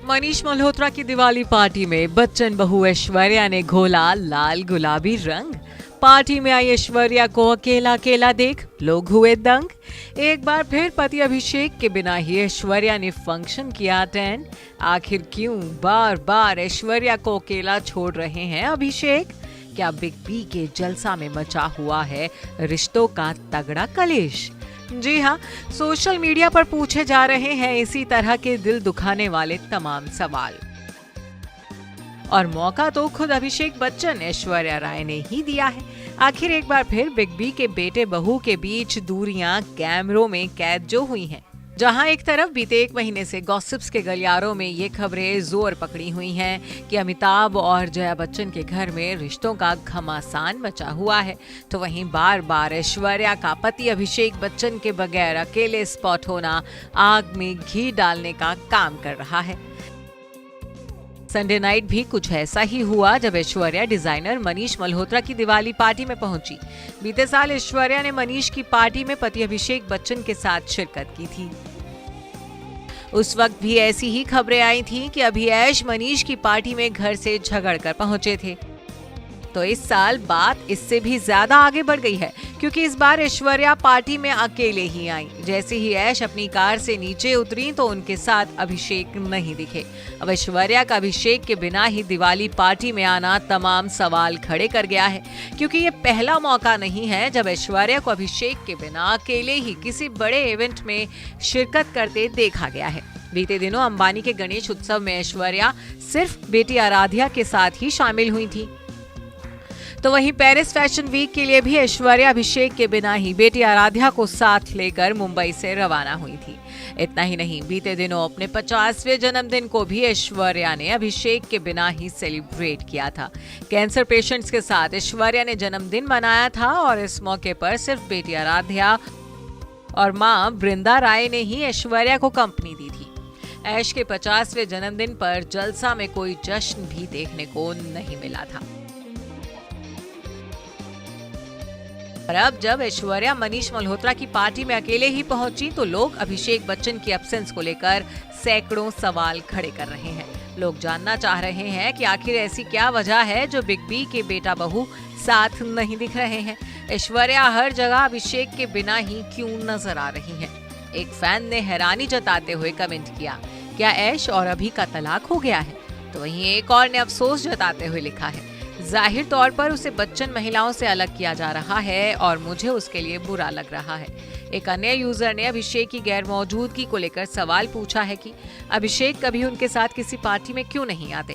मनीष मल्होत्रा की दिवाली पार्टी में बच्चन बहू ऐश्वर्या ने घोला लाल गुलाबी रंग। पार्टी में आई ऐश्वर्या को अकेला अकेला देख लोग हुए दंग। एक बार फिर पति अभिषेक के बिना ही ऐश्वर्या ने फंक्शन किया अटेंड। आखिर क्यों बार बार ऐश्वर्या को अकेला छोड़ रहे हैं अभिषेक? क्या बिग बी के जलसा में मचा हुआ है रिश्तों का तगड़ा कलेश? जी हाँ, सोशल मीडिया पर पूछे जा रहे हैं इसी तरह के दिल दुखाने वाले तमाम सवाल। और मौका तो खुद अभिषेक बच्चन ऐश्वर्या राय ने ही दिया है। आखिर एक बार फिर बिग बी के बेटे बहू के बीच दूरियां कैमरों में कैद जो हुई हैं। जहां एक तरफ बीते एक महीने से गॉसिप्स के गलियारों में ये खबरें जोर पकड़ी हुई हैं कि अमिताभ और जया बच्चन के घर में रिश्तों का घमासान मचा हुआ है, तो वहीं बार बार ऐश्वर्या का पति अभिषेक बच्चन के बगैर अकेले स्पॉट होना आग में घी डालने का काम कर रहा है। संडे नाइट भी कुछ ऐसा ही हुआ जब ऐश्वर्या डिजाइनर मनीष मल्होत्रा की दिवाली पार्टी में पहुंची। बीते साल ऐश्वर्या ने मनीष की पार्टी में पति अभिषेक बच्चन के साथ शिरकत की थी। उस वक्त भी ऐसी ही खबरें आई थीं कि अभी ऐश मनीष की पार्टी में घर से झगड़कर पहुंचे थे। तो इस साल बात इससे भी ज्यादा आगे बढ़ गई है, क्योंकि इस बार ऐश्वर्या पार्टी में अकेले ही आई। जैसे ही ऐश अपनी कार से नीचे उतरी तो उनके साथ अभिषेक नहीं दिखे। अब ऐश्वर्या का अभिषेक के बिना ही दिवाली पार्टी में आना तमाम सवाल खड़े कर गया है, क्योंकि ये पहला मौका नहीं है जब ऐश्वर्या को अभिषेक के बिना अकेले ही किसी बड़े इवेंट में शिरकत करते देखा गया है। बीते दिनों अंबानी के गणेश उत्सव में ऐश्वर्या सिर्फ बेटी आराध्या के साथ ही शामिल हुई थी। तो वहीं पेरिस फैशन वीक के लिए भी ऐश्वर्या अभिषेक के बिना ही बेटी आराध्या को साथ लेकर मुंबई से रवाना हुई थी। इतना ही नहीं, बीते दिनों अपने 50वें जन्मदिन को भी ऐश्वर्या ने अभिषेक के बिना ही सेलिब्रेट किया था। कैंसर पेशेंट्स के साथ ऐश्वर्या ने जन्मदिन मनाया था और इस मौके पर सिर्फ बेटी आराध्या और मां बृंदा राय ने ही ऐश्वर्या को कंपनी दी थी। ऐश के 50वें जन्मदिन पर जलसा में कोई जश्न भी देखने को नहीं मिला था। और अब जब ऐश्वर्या मनीष मल्होत्रा की पार्टी में अकेले ही पहुंची तो लोग अभिषेक बच्चन की एब्सेंस को लेकर सैकड़ों सवाल खड़े कर रहे हैं। लोग जानना चाह रहे हैं कि आखिर ऐसी क्या वजह है जो बिग बी के बेटा बहू साथ नहीं दिख रहे हैं। ऐश्वर्या हर जगह अभिषेक के बिना ही क्यों नजर आ रही हैं? एक फैन ने हैरानी जताते हुए कमेंट किया, क्या ऐश और अभी का तलाक हो गया है? तो वहीं एक और ने अफसोस जताते हुए लिखा है, जाहिर तौर पर उसे बच्चन महिलाओं से अलग किया जा रहा है और मुझे उसके लिए बुरा लग रहा है। एक अन्य यूजर ने अभिषेक की गैर मौजूदगी को लेकर सवाल पूछा है कि अभिषेक कभी उनके साथ किसी पार्टी में क्यों नहीं आते।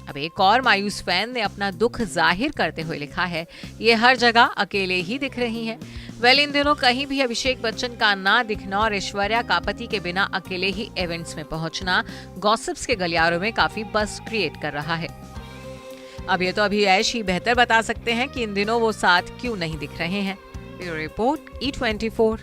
अब एक और मायूस फैन ने अपना दुख जाहिर करते हुए लिखा है, ये हर जगह अकेले ही दिख रही हैं। इन दिनों कहीं भी अभिषेक बच्चन का ना दिखना और ऐश्वर्या का पति के बिना अकेले ही इवेंट्स में पहुंचना गॉसिप्स के गलियारों में काफी बज़ क्रिएट कर रहा है। अब ये तो अभी ऐश ही बेहतर बता सकते हैं कि इन दिनों वो साथ क्यों नहीं दिख रहे हैं। Report E24।